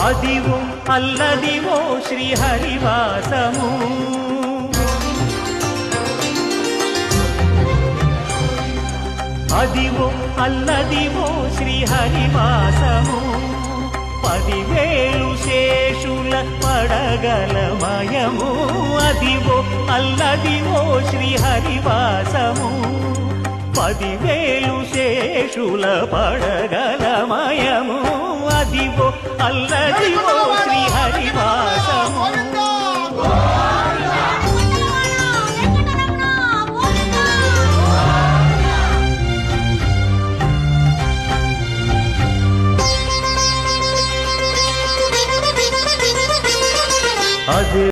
అదివో అల్లదివో శ్రీహరివాసము అదివో అల్లదివో శ్రీహరివాసము 10,000 శేషుల పడగలమయము అదివో అల్లదివో శ్రీహరివాసము 10,000 శేషుల పడగలమయము అదివో అల్లదివో శ్రీహరివాసము అదే